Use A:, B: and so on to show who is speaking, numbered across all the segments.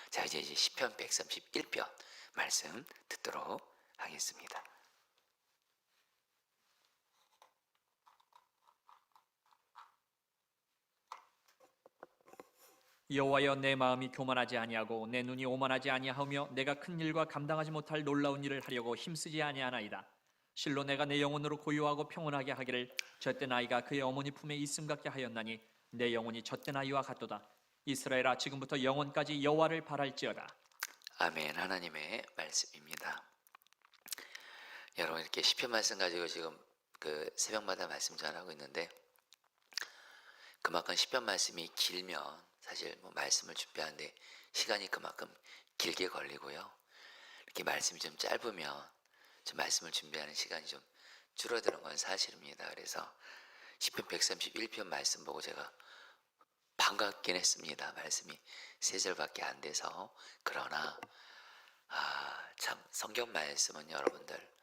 A: 자, 이제 시편 131편 말씀 듣도록 하겠습니다.
B: 여호와여, 내 마음이 교만하지 아니하고 내 눈이 오만하지 아니하며 내가 큰 일과 감당하지 못할 놀라운 일을 하려고 힘쓰지 아니하나이다. 실로 내가 내 영혼으로 고요하고 평온하게 하기를 젖된 아이가 그의 어머니 품에 있음 같게 하였나니 내 영혼이 젖된 아이와 같도다. 이스라엘아, 지금부터 영원까지 여호와를 바랄지어다.
A: 아멘. 하나님의 말씀입니다. 여러분, 이렇게 시편 말씀 가지고 지금 새벽마다 말씀 전하고 있는데, 그만큼 시편 말씀이 길면 사실 말씀을 준비하는데 시간이 그만큼 길게 걸리고요. 이렇게 말씀이 좀 짧으면 좀 말씀을 준비하는 시간이 좀 줄어드는 건 사실입니다. 그래서 시편 131편 말씀 보고 제가 반갑긴 했습니다. 말씀이 3절밖에 안 돼서. 그러나 참 성경 말씀은 여러분들,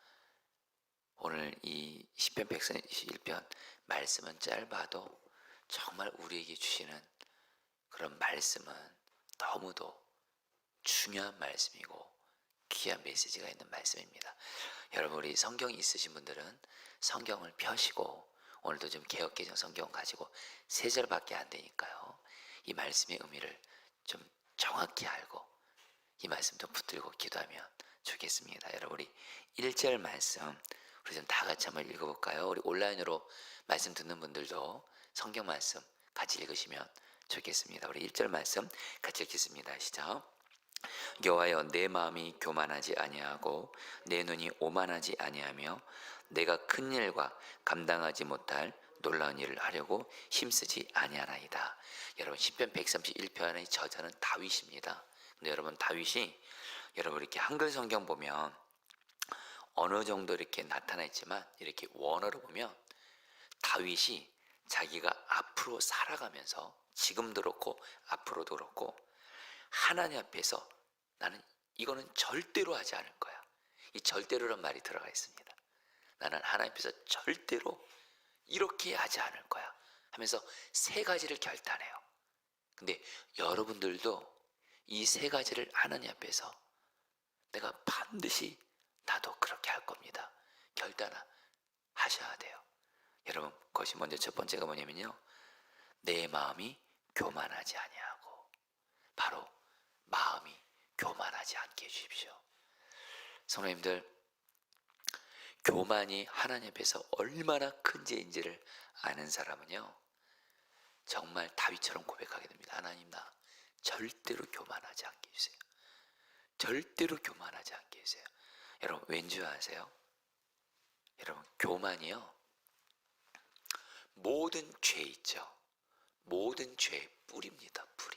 A: 오늘 이 시편 131편 말씀은 짧아도 정말 우리에게 주시는 그런 말씀은 너무도 중요한 말씀이고 귀한 메시지가 있는 말씀입니다. 여러분, 우리 성경이 있으신 분들은 성경을 펴시고, 오늘도 좀 개역개정 성경 가지고 3절밖에 안 되니까요, 이 말씀의 의미를 좀 정확히 알고 이 말씀 좀 붙들고 기도하면 좋겠습니다. 여러분, 우리 1절 말씀 우리 좀 다 같이 한번 읽어볼까요? 우리 온라인으로 말씀 듣는 분들도 성경 말씀 같이 읽으시면 좋겠습니다. 우리 1절 말씀 같이 읽겠습니다. 시작. 여호와여, 내 마음이 교만하지 아니하고 내 눈이 오만하지 아니하며 내가 큰 일과 감당하지 못할 놀라운 일을 하려고 힘쓰지 아니하나이다. 여러분, 시편 131편의 저자는 다윗입니다. 근데 여러분, 다윗이 여러분 이렇게 한글 성경 보면 어느 정도 이렇게 나타나 있지만, 이렇게 원어로 보면 다윗이 자기가 앞으로 살아가면서, 지금도 그렇고 앞으로도 그렇고, 하나님 앞에서 나는 이거는 절대로 하지 않을 거야, 이 절대로란 말이 들어가 있습니다. 나는 하나님 앞에서 절대로 이렇게 하지 않을 거야 하면서 3가지를 결단해요. 근데 여러분들도 이 3가지를 하나님 앞에서 내가 반드시 나도 그렇게 할 겁니다, 결단하셔야 돼요. 여러분, 그것이 먼저 첫 번째가 뭐냐면요, 내 마음이 교만하지 아니하고, 바로 마음이 교만하지 않게 해주십시오. 성도님들, 교만이 하나님 앞에서 얼마나 큰 죄인지를 아는 사람은요, 정말 다윗처럼 고백하게 됩니다. 하나님, 나 절대로 교만하지 않게 해주세요. 절대로 교만하지 않게 해주세요. 여러분, 왠지 아세요? 여러분, 교만이요, 모든 죄 있죠, 모든 죄의 뿌리입니다. 뿌리.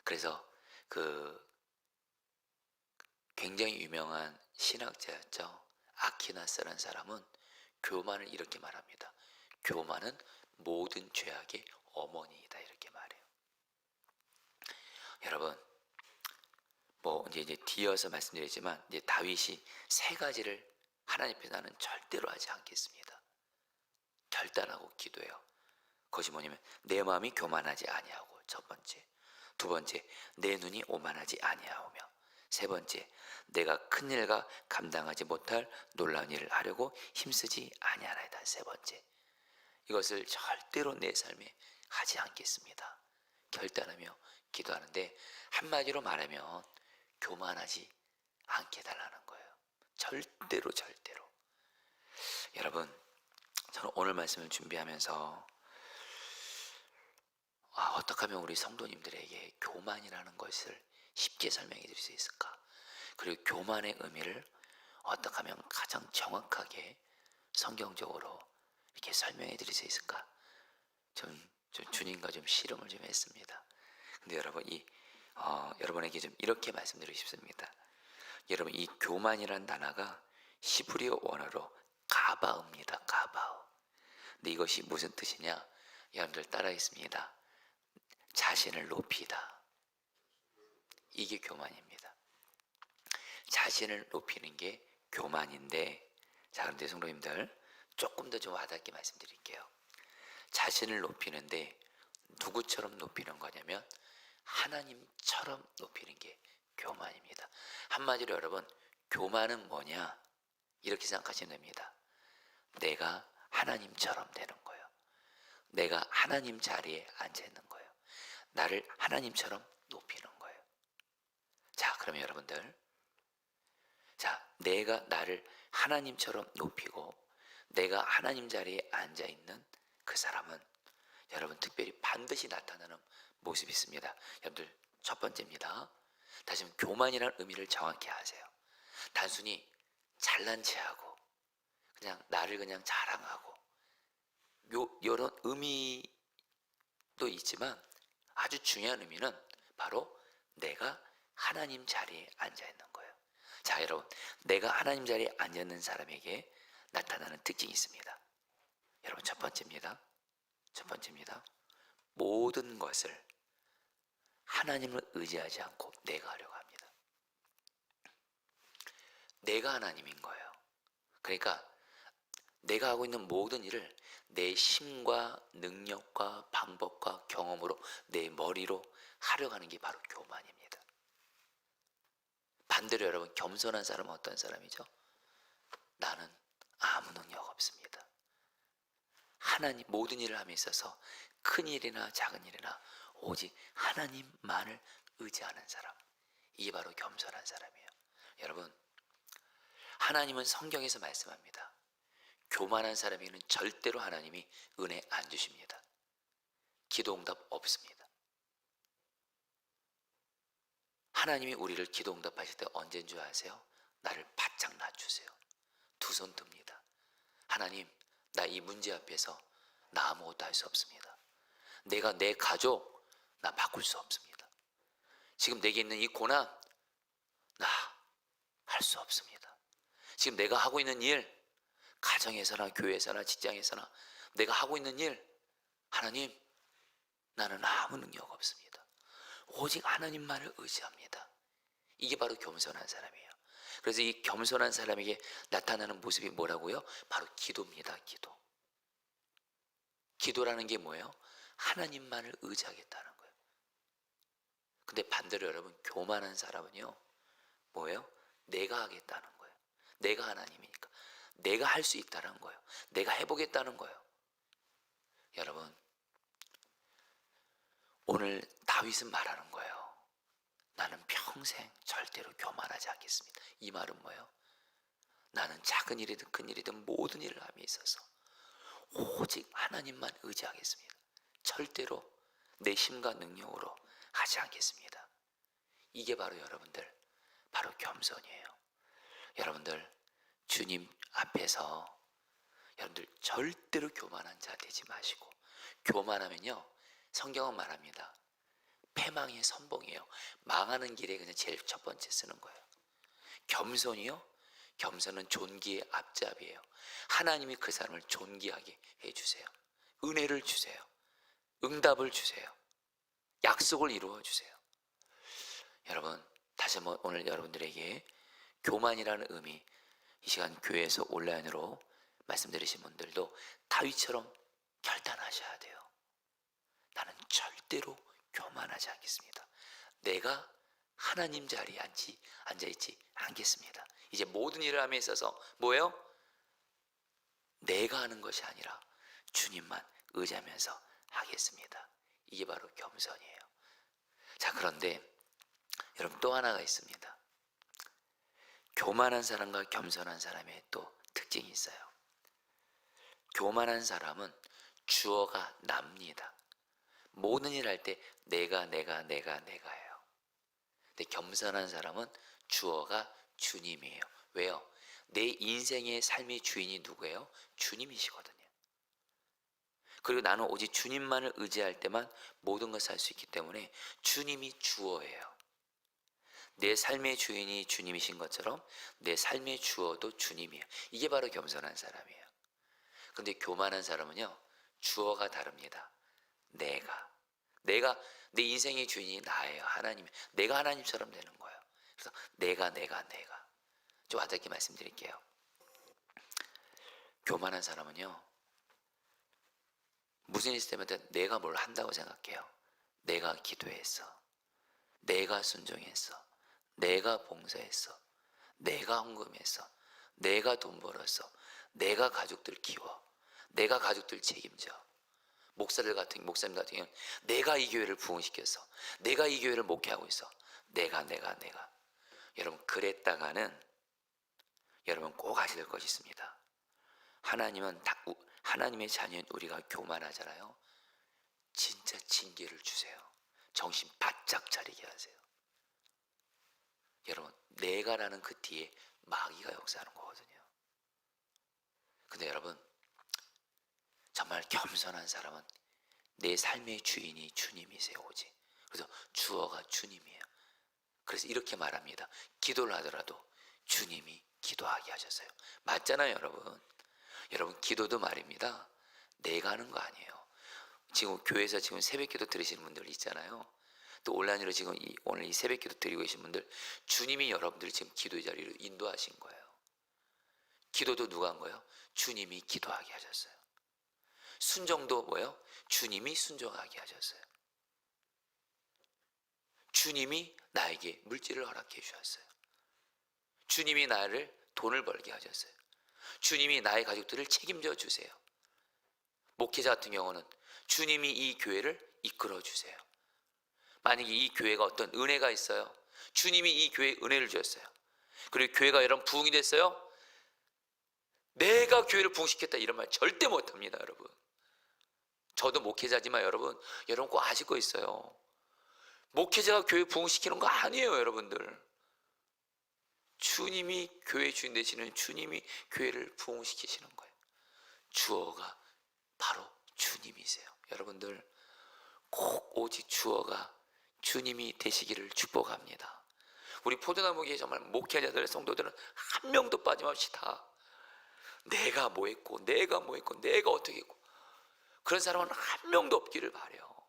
A: 그래서 굉장히 유명한 신학자였죠, 아퀴나스라는 사람은 교만을 이렇게 말합니다. 교만은 모든 죄악의 어머니이다, 이렇게 말해요. 여러분, 이제 뒤어서 말씀드리지만, 이제 다윗이 3가지를 하나님 앞에 나는 절대로 하지 않겠습니다, 결단하고 기도해요. 그것이 뭐냐면, 내 마음이 교만하지 아니하고, 첫 번째. 두 번째, 내 눈이 오만하지 아니하오며, 세 번째, 내가 큰 일과 감당하지 못할 놀라운 일을 하려고 힘쓰지 아니하나이다. 세 번째, 이것을 절대로 내 삶에 하지 않겠습니다, 결단하며 기도하는데, 한마디로 말하면 교만하지 않게 달라는 거예요. 절대로. 여러분, 저는 오늘 말씀을 준비하면서 어떻게 하면 우리 성도님들에게 교만이라는 것을 쉽게 설명해 드릴 수 있을까, 그리고 교만의 의미를 어떻게 하면 가장 정확하게 성경적으로 이렇게 설명해 드릴 수 있을까, 좀 주님과 좀 씨름을 좀 했습니다. 근데 여러분, 여러분에게 좀 이렇게 말씀드리고 싶습니다. 여러분, 이 교만이란 단어가 히브리어 원어로 가바우입니다. 가바우. 근데 이것이 무슨 뜻이냐, 여러분들 따라하겠습니다. 자신을 높이다. 이게 교만입니다. 자신을 높이는 게 교만인데, 자, 그런데 성도님들, 조금 더 좀 와닿게 말씀드릴게요. 자신을 높이는데 누구처럼 높이는 거냐면 하나님처럼 높이는 게 교만입니다. 한마디로 여러분, 교만은 뭐냐? 이렇게 생각하시면 됩니다. 내가 하나님처럼 되는 거예요. 내가 하나님 자리에 앉아 있는 거예요. 나를 하나님처럼 높이는 거예요. 자, 그러면 여러분들, 자, 내가 나를 하나님처럼 높이고 내가 하나님 자리에 앉아 있는 그 사람은 여러분 특별히 반드시 나타나는 모습이 있습니다. 여러분들, 첫 번째입니다. 다시 한번 교만이라는 의미를 정확히 아세요. 단순히 잘난 체하고 그냥 나를 그냥 자랑하고 이런 의미도 있지만 아주 중요한 의미는 바로 내가 하나님 자리에 앉아 있는 거예요. 자, 여러분, 내가 하나님 자리에 앉아 있는 사람에게 나타나는 특징이 있습니다. 여러분, 첫 번째입니다. 모든 것을 하나님을 의지하지 않고 내가 하려고 합니다. 내가 하나님인 거예요. 그러니까 내가 하고 있는 모든 일을 내 힘과 능력과 방법과 경험으로 내 머리로 하려고 하는 게 바로 교만입니다. 반대로 여러분, 겸손한 사람은 어떤 사람이죠? 나는 아무 능력 없습니다. 하나님, 모든 일을 함에 있어서 큰 일이나 작은 일이나 오직 하나님만을 의지하는 사람, 이게 바로 겸손한 사람이에요. 여러분, 하나님은 성경에서 말씀합니다. 교만한 사람에게는 절대로 하나님이 은혜 안 주십니다. 기도 응답 없습니다. 하나님이 우리를 기도 응답하실 때 언제인 줄 아세요? 나를 바짝 낮추세요. 두 손 듭니다. 하나님, 나 이 문제 앞에서 나 아무것도 할 수 없습니다. 내가 내 가족 나 바꿀 수 없습니다. 지금 내게 있는 이 고난 나 할 수 없습니다. 지금 내가 하고 있는 일, 가정에서나 교회에서나 직장에서나 내가 하고 있는 일, 하나님, 나는 아무 능력 없습니다. 오직 하나님만을 의지합니다. 이게 바로 겸손한 사람이에요. 그래서 이 겸손한 사람에게 나타나는 모습이 뭐라고요? 바로 기도입니다. 기도라는 게 뭐예요? 하나님만을 의지하겠다는 거예요. 근데 반대로 여러분, 교만한 사람은요, 뭐예요? 내가 하겠다는 거예요. 내가 하나님이니까 내가 할 수 있다는 거예요. 내가 해보겠다는 거예요. 여러분, 오늘 다윗은 말하는 거예요. 나는 평생 절대로 교만하지 않겠습니다. 이 말은 뭐예요? 나는 작은 일이든 큰 일이든 모든 일을 함에 있어서 오직 하나님만 의지하겠습니다. 절대로 내 힘과 능력으로 하지 않겠습니다. 이게 바로 여러분들, 바로 겸손이에요. 여러분들, 주님 앞에서 여러분들 절대로 교만한 자 되지 마시고, 교만하면요, 성경은 말합니다. 패망의 선봉이에요. 망하는 길에 그냥 제일 첫 번째 쓰는 거예요. 겸손이요, 겸손은 존귀의 앞잡이에요. 하나님이 그 사람을 존귀하게 해주세요. 은혜를 주세요. 응답을 주세요. 약속을 이루어 주세요. 여러분, 다시 한번 오늘 여러분들에게 교만이라는 의미, 이 시간 교회에서 온라인으로 말씀 들으신 분들도 다윗처럼 결단하셔야 돼요. 나는 절대로 교만하지 않겠습니다. 내가 하나님 자리에 앉아있지 않겠습니다. 이제 모든 일을 함에 있어서 뭐예요? 내가 하는 것이 아니라 주님만 의지하면서 하겠습니다. 이게 바로 겸손이에요. 자, 그런데 여러분, 또 하나가 있습니다. 교만한 사람과 겸손한 사람의 또 특징이 있어요. 교만한 사람은 주어가 납니다. 모든 일 할 때 내가예요. 근데 겸손한 사람은 주어가 주님이에요. 왜요? 내 인생의 삶의 주인이 누구예요? 주님이시거든요. 그리고 나는 오직 주님만을 의지할 때만 모든 것을 할 수 있기 때문에 주님이 주어예요. 내 삶의 주인이 주님이신 것처럼 내 삶의 주어도 주님이에요. 이게 바로 겸손한 사람이에요. 근데 교만한 사람은요, 주어가 다릅니다. 내가 내 인생의 주인이 나예요. 하나님. 내가 하나님처럼 되는 거예요. 그래서 내가 좀 와닿게 말씀드릴게요. 교만한 사람은요, 무슨 일 있을 때마다 내가 뭘 한다고 생각해요. 내가 기도했어, 내가 순종했어. 내가 봉사했어. 내가 헌금했어. 내가 돈 벌었어. 내가 가족들 키워. 내가 가족들 책임져. 목사님 같은 경우는 내가 이 교회를 부흥시켰어. 내가 이 교회를 목회하고 있어. 내가. 여러분, 그랬다가는 여러분 꼭 아실 것이 있습니다. 하나님의 자녀인 우리가 교만하잖아요. 진짜 징계를 주세요. 정신 바짝 차리게 하세요. 여러분, 내가라는 그 뒤에 마귀가 역사하는 거거든요. 근데 여러분, 정말 겸손한 사람은 내 삶의 주인이 주님이세요. 오직. 그래서 주어가 주님이에요. 그래서 이렇게 말합니다. 기도를 하더라도 주님이 기도하게 하셨어요. 맞잖아요, 여러분. 여러분, 기도도 말입니다. 내가 하는 거 아니에요. 지금 교회에서 지금 새벽기도 들으시는 분들 있잖아요. 또 온라인으로 지금 오늘 이 새벽기도 드리고 계신 분들, 주님이 여러분들을 지금 기도의 자리로 인도하신 거예요. 기도도 누가 한 거예요? 주님이 기도하게 하셨어요. 순종도 뭐예요? 주님이 순종하게 하셨어요. 주님이 나에게 물질을 허락해 주셨어요. 주님이 나를 돈을 벌게 하셨어요. 주님이 나의 가족들을 책임져 주세요. 목회자 같은 경우는 주님이 이 교회를 이끌어 주세요. 만약에 이 교회가 어떤 은혜가 있어요. 주님이 이 교회에 은혜를 주셨어요. 그리고 교회가 여러분 부흥이 됐어요. 내가 교회를 부흥시켰다 이런 말 절대 못합니다, 여러분. 저도 목회자지만 여러분 꼭 아실 거 있어요. 목회자가 교회 부흥시키는 거 아니에요, 여러분들. 주님이 교회 주인 되시는 주님이 교회를 부흥시키시는 거예요. 주어가 바로 주님이세요. 여러분들 꼭 오직 주어가 주님이 되시기를 축복합니다. 우리 포도나무교회 정말 목회자들 성도들은 한 명도 빠짐없이 다 내가 뭐 했고 내가 어떻게 했고 그런 사람은 한 명도 없기를 바래요.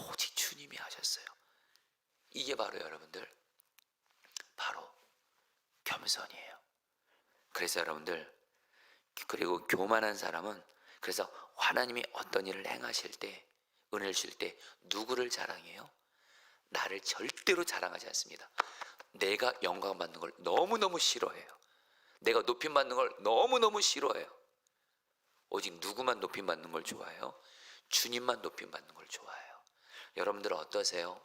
A: 오직 주님이 하셨어요. 이게 바로 여러분들 바로 겸손이에요. 그래서 여러분들, 그리고 교만한 사람은 그래서 하나님이 어떤 일을 행하실 때, 은혜를 주실 때 누구를 자랑해요? 나를 절대로 자랑하지 않습니다. 내가 영광 받는 걸 너무너무 싫어해요. 내가 높임 받는 걸 너무너무 싫어해요. 오직 누구만 높임 받는 걸 좋아해요? 주님만 높임 받는 걸 좋아해요. 여러분들은 어떠세요?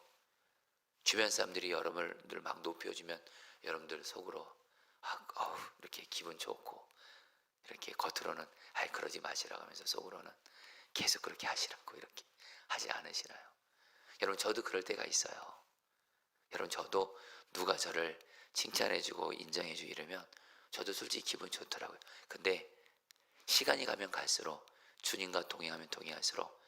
A: 주변 사람들이 여러분들 막 높여주면 여러분들 속으로 이렇게 기분 좋고, 이렇게 겉으로는 그러지 마시라고 하면서 속으로는 계속 그렇게 하시라고 이렇게 하지 않으시나요? 여러분, 저도 그럴 때가 있어요. 여러분, 저도 누가 저를 칭찬해주고 인정해주고 이러면 저도 솔직히 기분 좋더라고요. 근데 시간이 가면 갈수록, 주님과 동행하면 동행할수록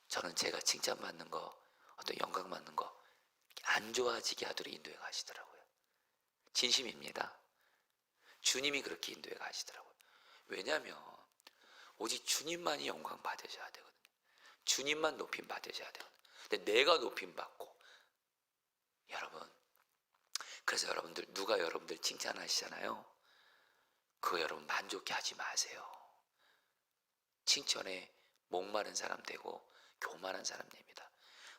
A: 저는 제가 칭찬받는 거, 어떤 영광 받는 거 안 좋아지게 하도록 인도해 가시더라고요. 진심입니다. 주님이 그렇게 인도해 가시더라고요. 왜냐하면 오직 주님만이 영광 받으셔야 되거든요. 주님만 높임 받으셔야 되거든요. 근데 내가 높임 받고, 여러분, 그래서 여러분들 누가 여러분들 칭찬하시잖아요. 그거 여러분 만족해 하지 마세요. 칭찬에 목마른 사람 되고 교만한 사람 됩니다.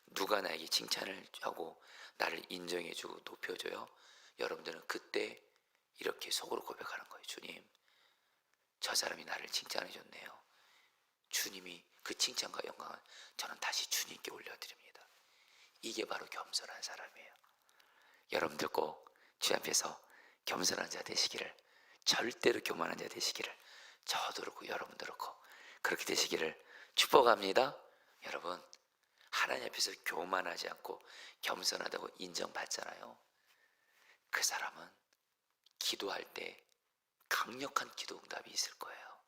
A: 누가 나에게 칭찬을 하고 나를 인정해주고 높여줘요. 여러분들은 그때 이렇게 속으로 고백하는 거예요. 주님, 저 사람이 나를 칭찬해줬네요. 주님이 그 칭찬과 영광을 저는 다시 주님께 올려드립니다. 이게 바로 겸손한 사람이에요. 여러분들 꼭 주 앞에서 겸손한 자 되시기를, 절대로 교만한 자 되시기를, 저도 그렇고 여러분도 그렇고 그렇게 되시기를 축복합니다. 여러분, 하나님 앞에서 교만하지 않고 겸손하다고 인정받잖아요. 그 사람은 기도할 때 강력한 기도 응답이 있을 거예요.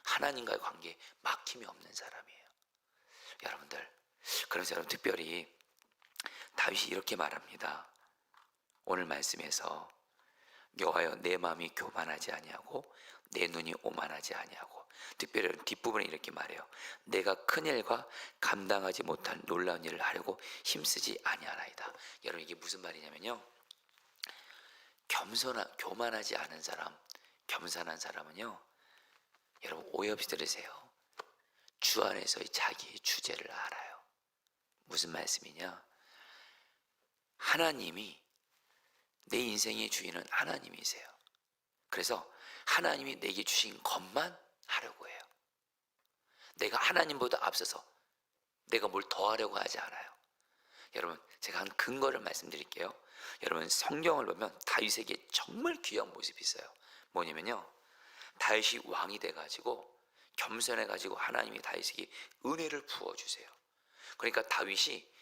A: 하나님과의 관계에 막힘이 없는 사람이에요. 여러분들, 그래서 여러분 특별히 다윗이 이렇게 말합니다. 오늘 말씀에서 여호와여, 내 마음이 교만하지 아니하고 내 눈이 오만하지 아니하고, 특별히 뒷부분에 이렇게 말해요. 내가 큰 일과 감당하지 못할 놀라운 일을 하려고 힘쓰지 아니하나이다. 여러분, 이게 무슨 말이냐면요, 교만하지 않은 사람, 겸손한 사람은요, 여러분 오해 없이 들으세요. 주 안에서의 자기의 주제를 알아요. 무슨 말씀이냐? 하나님이 내 인생의 주인은 하나님이세요. 그래서 하나님이 내게 주신 것만 하려고 해요. 내가 하나님보다 앞서서 내가 뭘 더하려고 하지 않아요. 여러분, 제가 한 근거를 말씀드릴게요. 여러분, 성경을 보면 다윗에게 정말 귀한 모습이 있어요. 뭐냐면요, 다윗이 왕이 돼가지고 겸손해가지고 하나님이 다윗에게 은혜를 부어주세요. 그러니까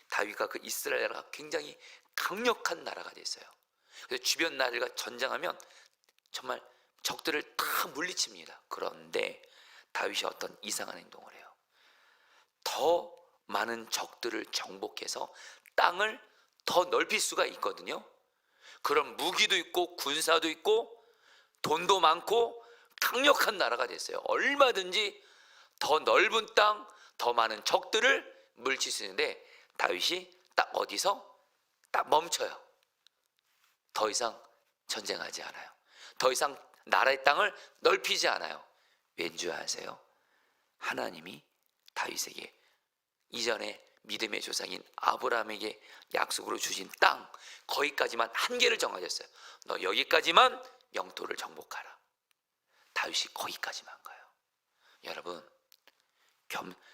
A: 다윗과 그 이스라엘 나라가 굉장히 강력한 나라가 됐어요. 그래서 주변 나라들과 전쟁하면 정말 적들을 다 물리칩니다. 그런데 다윗이 어떤 이상한 행동을 해요. 더 많은 적들을 정복해서 땅을 더 넓힐 수가 있거든요. 그런 무기도 있고 군사도 있고 돈도 많고 강력한 나라가 됐어요. 얼마든지 더 넓은 땅, 더 많은 적들을 물칠 수 있는데 다윗이 딱 어디서 딱 멈춰요. 더 이상 전쟁하지 않아요. 더 이상 나라의 땅을 넓히지 않아요. 왠지 아세요? 하나님이 다윗에게 이전에 믿음의 조상인 아브라함에게 약속으로 주신 땅, 거기까지만 한계를 정하셨어요. 너 여기까지만 영토를 정복하라. 다윗이 거기까지만 가요. 여러분,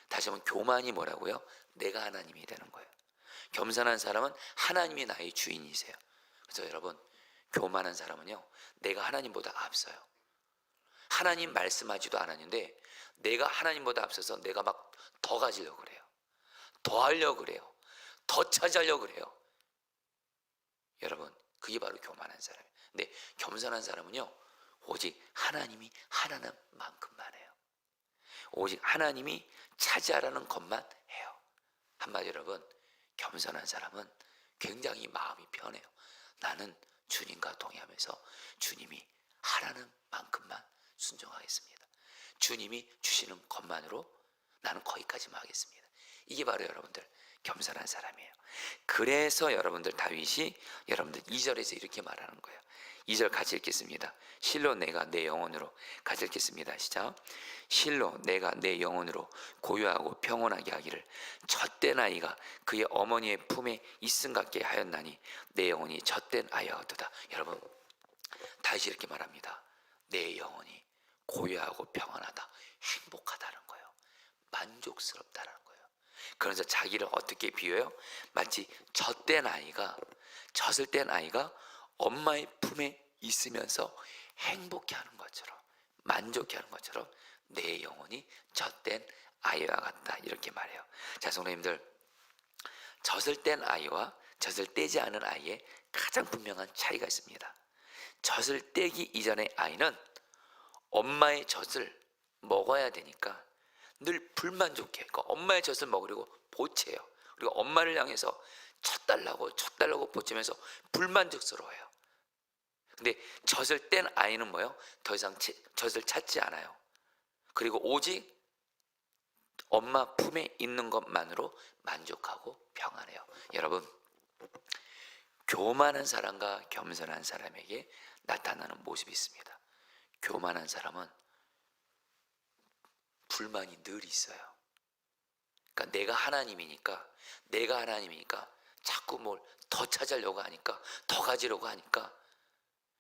A: 다시 한번 교만이 뭐라고요? 내가 하나님이 되는 거예요. 겸손한 사람은 하나님이 나의 주인이세요. 그래서 여러분, 교만한 사람은요, 내가 하나님보다 앞서요. 하나님 말씀하지도 않았는데 내가 하나님보다 앞서서 내가 막 더 가지려고 그래요. 더 하려고 그래요. 더 차지하려고 그래요. 여러분, 그게 바로 교만한 사람이에요. 근데 겸손한 사람은요, 오직 하나님이 하라는 만큼만 해요. 오직 하나님이 차지하라는 것만 해요. 한마디로 여러분, 겸손한 사람은 굉장히 마음이 편해요. 나는 주님과 동의하면서 주님이 하라는 만큼만 순종하겠습니다. 주님이 주시는 것만으로 나는 거기까지만 하겠습니다. 이게 바로 여러분들 겸손한 사람이에요. 그래서 여러분들 다윗이 여러분들 2절에서 이렇게 말하는 거예요. 2절 같이 읽겠습니다. 실로 내가 내 영혼으로, 같이 읽겠습니다. 시작. 실로 내가 내 영혼으로 고요하고 평온하게 하기를 젖된 아이가 그의 어머니의 품에 있음 같게 하였나니 내 영혼이 젖된 아이였도다. 여러분, 다윗이 이렇게 말합니다. 내 영혼이 고요하고 평안하다, 행복하다는 거예요. 만족스럽다는 거예요. 그래서 자기를 어떻게 비유해요? 마치 젖된 아이가, 젖을 뗀 아이가 엄마의 품에 있으면서 행복해하는 것처럼, 만족해하는 것처럼 내 영혼이 젖된 아이와 같다, 이렇게 말해요. 자, 성도님들, 젖을 뗀 아이와 젖을 떼지 않은 아이의 가장 분명한 차이가 있습니다. 젖을 떼기 이전의 아이는 엄마의 젖을 먹어야 되니까 늘 불만족해. 그러니까 엄마의 젖을 먹으려고 보채요. 그리고 엄마를 향해서 젖달라고 보채면서 불만족스러워해요. 근데 젖을 뗀 아이는 뭐예요? 더 이상 젖을 찾지 않아요. 그리고 오직 엄마 품에 있는 것만으로 만족하고 평안해요. 여러분, 교만한 사람과 겸손한 사람에게 나타나는 모습이 있습니다. 교만한 사람은 불만이 늘 있어요. 그러니까 내가 하나님이니까 자꾸 뭘 더 찾으려고 하니까, 더 가지려고 하니까,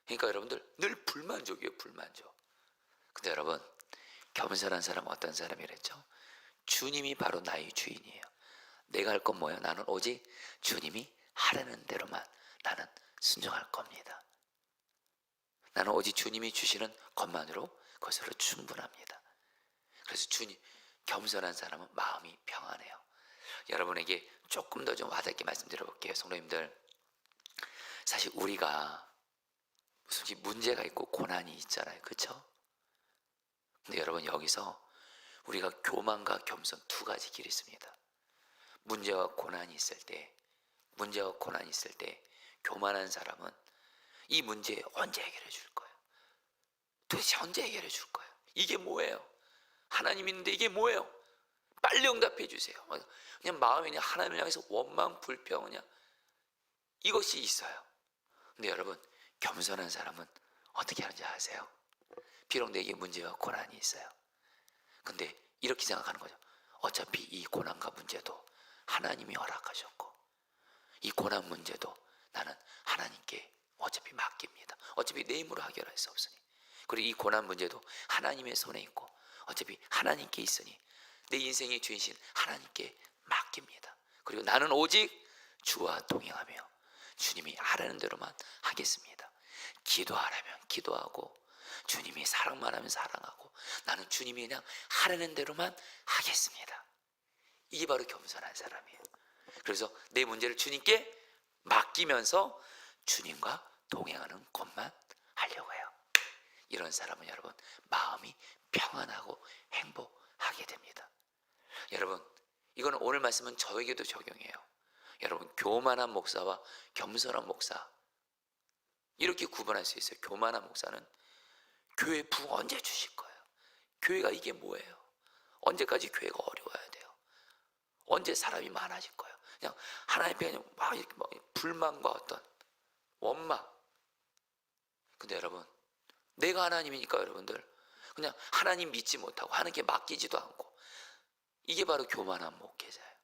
A: 그러니까 여러분들 늘 불만족이에요. 불만족. 근데 여러분, 겸손한 사람은 어떤 사람이랬죠? 주님이 바로 나의 주인이에요. 내가 할 건 뭐예요? 나는 오직 주님이 하라는 대로만 나는 순종할 겁니다. 나는 오직 주님이 주시는 것만으로 그것으로 충분합니다. 그래서 겸손한 사람은 마음이 평안해요. 여러분에게 조금 더 좀 와닿게 말씀드려 볼게요. 성도님들, 사실 우리가 무슨 문제가 있고 고난이 있잖아요. 그렇죠? 근데 여러분, 여기서 우리가 교만과 겸손 두 가지 길이 있습니다. 문제와 고난이 있을 때 교만한 사람은 이 문제 언제 해결해 줄 거예요? 도대체 언제 해결해 줄 거예요? 이게 뭐예요? 하나님 있는데 이게 뭐예요? 빨리 응답해 주세요. 그냥 마음에 그냥 하나님을 향해서 원망, 불평, 그냥 이것이 있어요. 근데 여러분, 겸손한 사람은 어떻게 하는지 아세요? 비록 내게 문제와 고난이 있어요. 근데 이렇게 생각하는 거죠. 어차피 이 고난과 문제도 하나님이 허락하셨고, 이 고난 문제도 나는 하나님께 어차피 맡깁니다. 어차피 내 힘으로 해결할 수 없으니. 그리고 이 고난 문제도 하나님의 손에 있고 어차피 하나님께 있으니 내 인생의 주인신 하나님께 맡깁니다. 그리고 나는 오직 주와 동행하며 주님이 하라는 대로만 하겠습니다. 기도하라면 기도하고, 주님이 사랑만 하면 사랑하고, 나는 주님이 그냥 하라는 대로만 하겠습니다. 이게 바로 겸손한 사람이에요. 그래서 내 문제를 주님께 맡기면서 주님과 동행하는 것만 하려고 해요. 이런 사람은 여러분 마음이 평안하고 행복하게 됩니다. 여러분, 이거는 오늘 말씀은 저에게도 적용해요. 여러분, 교만한 목사와 겸손한 목사, 이렇게 구분할 수 있어요. 교만한 목사는 교회 부흥 언제 주실 거예요? 교회가 이게 뭐예요? 언제까지 교회가 어려워야 돼요? 언제 사람이 많아질 거예요? 그냥 하나님 앞에 그냥 막 이렇게 막 불만과 어떤 원망. 근데 여러분, 내가 하나님이니까 여러분들 그냥 하나님 믿지 못하고 하나님께 맡기지도 않고, 이게 바로 교만한 목회자예요.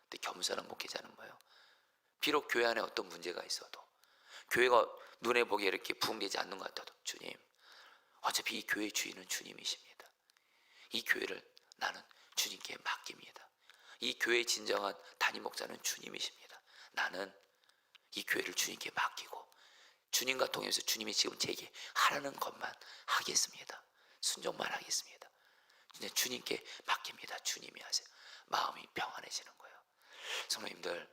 A: 근데 겸손한 목회자는 뭐예요? 비록 교회 안에 어떤 문제가 있어도, 교회가 눈에 보기에 이렇게 부흥되지 않는 것 같아도, 주님, 어차피 이 교회의 주인은 주님이십니다. 이 교회를 나는 주님께 맡깁니다. 이 교회의 진정한 담임 목사는 주님이십니다. 나는 이 교회를 주님께 맡기고 주님과 동행해서 주님이 지금 제게 하라는 것만 하겠습니다. 순종만 하겠습니다. 그냥 주님께 맡깁니다. 주님이 하세요. 마음이 평안해지는 거예요. 성도님들,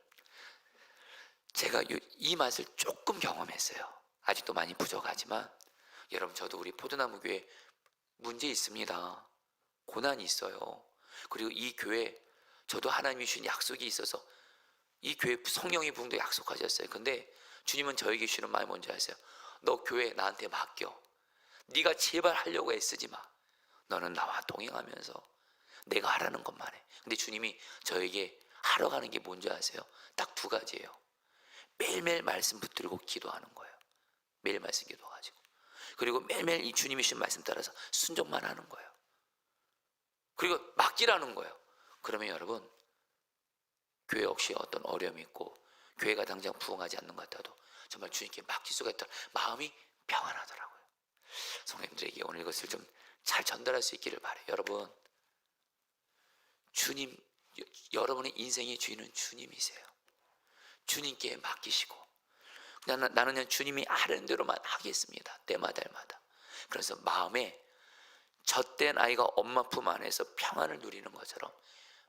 A: 제가 이 맛을 조금 경험했어요. 아직도 많이 부족하지만 여러분, 저도 우리 포도나무 교회 문제 있습니다. 고난이 있어요. 그리고 이 교회, 저도 하나님이 주신 약속이 있어서 이 교회 성령의 부흥도 약속하셨어요. 근데 주님은 저에게 주시는 마음이 뭔지 아세요? 너 교회 나한테 맡겨. 네가 제발 하려고 애쓰지 마. 너는 나와 동행하면서 내가 하라는 것만 해. 근데 주님이 저에게 하러 가는 게 뭔지 아세요? 딱 두 가지예요. 매일매일 말씀 붙들고 기도하는 거예요. 매일 말씀 기도가지고, 그리고 매일매일 이 주님이 주신 말씀 따라서 순종만 하는 거예요. 그리고 맡기라는 거예요. 그러면 여러분, 교회 혹시 어떤 어려움이 있고 교회가 당장 부흥하지 않는 것 같아도 정말 주님께 맡길 수가 있더라. 마음이 평안하더라고요. 성도님들에게 오늘 이것을 좀 잘 전달할 수 있기를 바라요. 여러분, 주님, 여러분의 인생의 주인은 주님이세요. 주님께 맡기시고, 나는 그냥 주님이 하는 대로만 하겠습니다. 때마다. 그래서 마음에 젖된 아이가 엄마 품 안에서 평안을 누리는 것처럼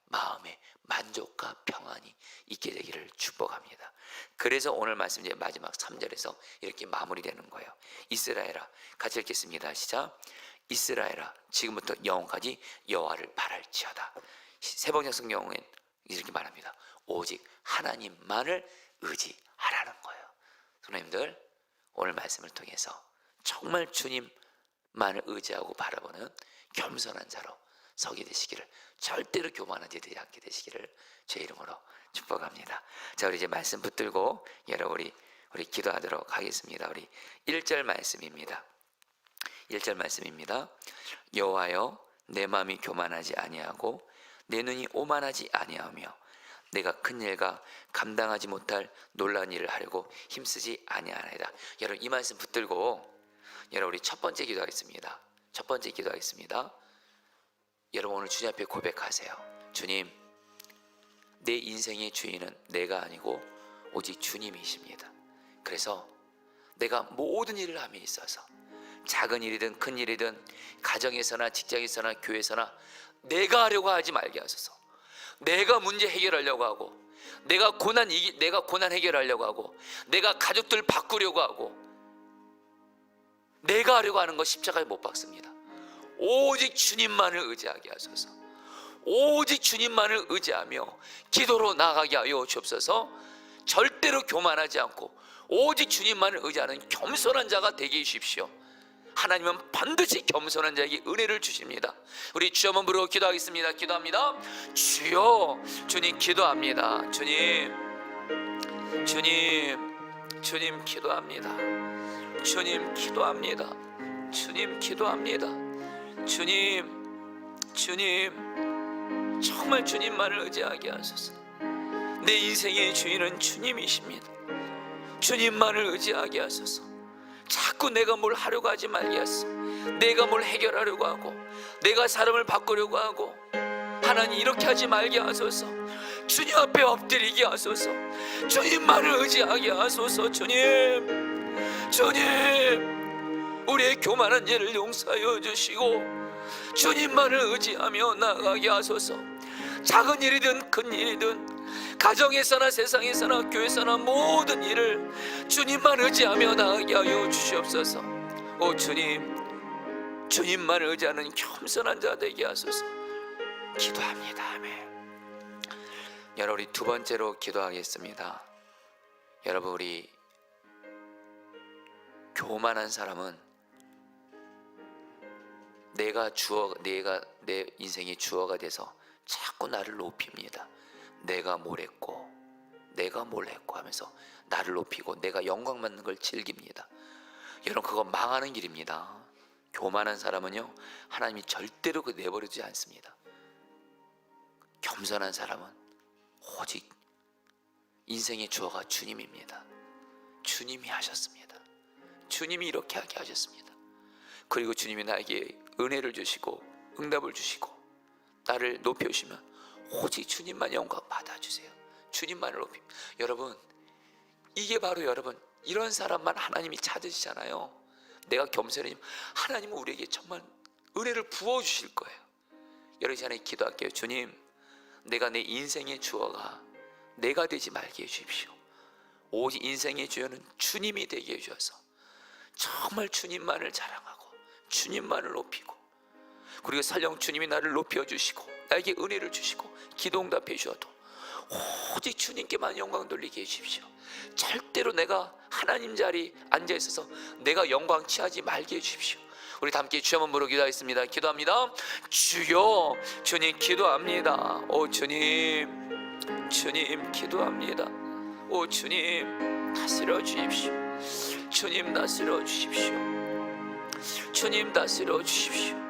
A: 마음에 만족과 평안이 있게 되기를 축복합니다. 그래서 오늘 말씀 이제 마지막 3절에서 이렇게 마무리되는 거예요. 이스라엘아, 같이 읽겠습니다. 시작. 이스라엘아, 지금부터 영원까지 여호와를 바랄지어다. 세번역 성경엔 이렇게 말합니다. 오직 하나님만을 의지하라는 거예요. 선생님들, 오늘 말씀을 통해서 정말 주님만을 의지하고 바라보는 겸손한 자로 서게 되시기를, 절대로 교만하지 않게 되시기를 제 이름으로 축복합니다. 자, 우리 이제 말씀 붙들고 여러분 우리 기도하도록 하겠습니다. 우리 1절 말씀입니다. 1절 말씀입니다. 여호와여, 내 마음이 교만하지 아니하고 내 눈이 오만하지 아니하며 내가 큰 일과 감당하지 못할 놀라운 일을 하려고 힘쓰지 아니하나이다. 여러분, 이 말씀 붙들고 여러분 우리 첫 번째 기도하겠습니다. 첫 번째 기도하겠습니다. 여러분, 오늘 주님 앞에 고백하세요. 주님, 내 인생의 주인은 내가 아니고 오직 주님이십니다. 그래서 내가 모든 일을 함에 있어서 작은 일이든 큰 일이든 가정에서나 직장에서나 교회에서나 내가 하려고 하지 말게 하소서. 내가 문제 해결하려고 하고, 내가 고난 해결하려고 하고, 내가 가족들 바꾸려고 하고, 내가 하려고 하는 거 십자가에 못 박습니다. 오직 주님만을 의지하게 하소서. 오직 주님만을 의지하며 기도로 나아가게 하여 주옵소서. 절대로 교만하지 않고 오직 주님만을 의지하는 겸손한 자가 되게 해주십시오. 하나님은 반드시 겸손한 자에게 은혜를 주십니다. 우리 주여 한번 부르고 기도하겠습니다. 기도합니다. 주여, 주님 기도합니다. 주님 기도합니다. 주님 기도합니다. 주님 기도합니다. 주님 정말 주님만을 의지하게 하소서. 내 인생의 주인은 주님이십니다. 주님만을 의지하게 하소서. 자꾸 내가 뭘 하려고 하지 말게 하소서. 내가 뭘 해결하려고 하고 내가 사람을 바꾸려고 하고 하나님 이렇게 하지 말게 하소서. 주님 앞에 엎드리게 하소서. 주님만을 의지하게 하소서. 주님 우리의 교만한 일을 용서하여 주시고 주님만을 의지하며 나아가게 하소서. 작은 일이든 큰 일이든 가정에서나 세상에서나 교회에서나 모든 일을 주님만 의지하며 나아가게 하여 주시옵소서. 오 주님, 주님만 의지하는 겸손한 자 되게 하소서. 기도합니다. 아멘. 여러분, 우리 두 번째로 기도하겠습니다. 여러분, 우리 교만한 사람은 내가 내 인생의 주어가 돼서 자꾸 나를 높입니다. 내가 뭘 했고 하면서 나를 높이고 내가 영광 받는 걸 즐깁니다. 여러분, 그거 망하는 길입니다. 교만한 사람은요, 하나님이 절대로 그 내버려두지 않습니다. 겸손한 사람은 오직 인생의 주어가 주님입니다. 주님이 하셨습니다. 주님이 이렇게 하게 하셨습니다. 그리고 주님이 나에게 은혜를 주시고 응답을 주시고 나를 높여주시면 오직 주님만 영광 받아주세요. 주님만을 높입니다. 여러분, 이게 바로 여러분, 이런 사람만 하나님이 찾으시잖아요. 내가 겸손해지면 하나님은 우리에게 정말 은혜를 부어주실 거예요. 여러분, 이 시간에 기도할게요. 주님, 내가 내 인생의 주어가 내가 되지 말게 해주십시오. 오직 인생의 주어는 주님이 되게 해주셔서 정말 주님만을 자랑하고 주님만을 높이고, 그리고 설령 주님이 나를 높여주시고 나에게 은혜를 주시고 기도 응답해 주셔도 오직 주님께만 영광 돌리게 해주십시오. 절대로 내가 하나님 자리에 앉아있어서 내가 영광 취하지 말게 해주십시오. 우리 다 함께 주여 한번 부르고 기도하겠습니다. 기도합니다. 주여, 주님 기도합니다. 오 주님, 주님 기도합니다. 오 주님 다스려 주십시오. 주님 다스려 주십시오. 주님 다스려 주십시오.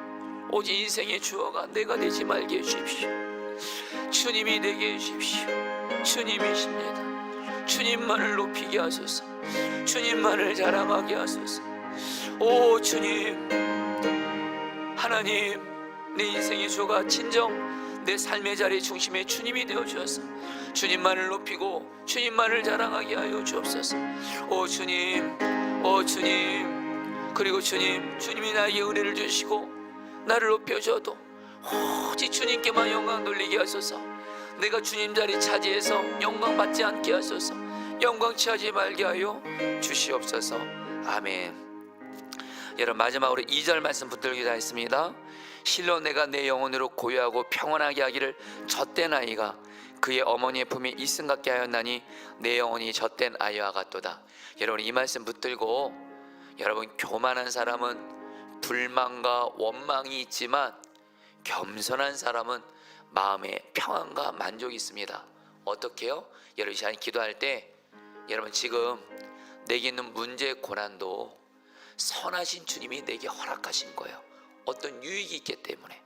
A: 오직 인생의 주어가 내가 되지 말게 해주십시오. 주님이 되게 해주십시오. 주님이십니다. 주님만을 높이게 하소서. 주님만을 자랑하게 하소서. 오 주님, 하나님, 내 인생의 주어가 진정 내 삶의 자리 중심에 주님이 되어주셔서 주님만을 높이고 주님만을 자랑하게 하여 주옵소서. 오 주님, 오 주님, 그리고 주님, 주님이 나에게 은혜를 주시고 나를 높여줘도 오직 주님께만 영광 돌리게 하소서. 내가 주님 자리 차지해서 영광 받지 않게 하소서. 영광 취하지 말게 하여 주시옵소서. 아멘. 여러분, 마지막으로 2절 말씀 붙들고 기도하겠습니다. 실로 내가 내 영혼으로 고요하고 평안하게 하기를 젖된 아이가 그의 어머니의 품에 이승 같게 하였나니 내 영혼이 젖된 아이와 같도다. 여러분, 이 말씀 붙들고, 여러분, 교만한 사람은 불만과 원망이 있지만 겸손한 사람은 마음에 평안과 만족이 있습니다. 어떻게요? 여러분, 이 시간에 기도할 때 여러분, 지금 내게 있는 문제 고난도 선하신 주님이 내게 허락하신 거예요. 어떤 유익이 있기 때문에.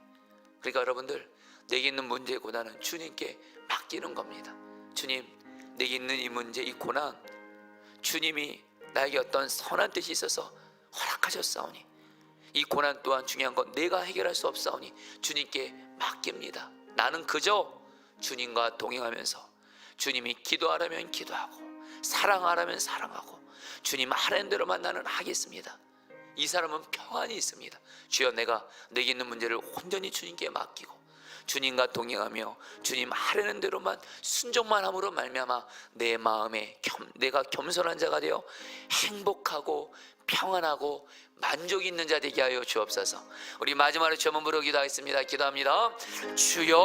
A: 그러니까 여러분들, 내게 있는 문제 고난은 주님께 맡기는 겁니다. 주님, 내게 있는 이 문제, 이 고난, 주님이 나에게 어떤 선한 뜻이 있어서 허락하셨사오니 이 고난 또한 중요한 건 내가 해결할 수 없사오니 주님께 맡깁니다. 나는 그저 주님과 동행하면서 주님이 기도하라면 기도하고 사랑하라면 사랑하고 주님 하라는 대로만 나는 하겠습니다. 이 사람은 평안이 있습니다. 주여, 내가 내게 있는 문제를 온전히 주님께 맡기고 주님과 동행하며 주님 하라는 대로만 순종만 함으로 말미암아 내 마음에 내가 겸손한 자가 되어 행복하고 평안하고 만족 있는 자 되게 하여 주옵소서. 우리 마지막으로 주여 한번 부르고 기도하겠습니다. 기도합니다. 주여.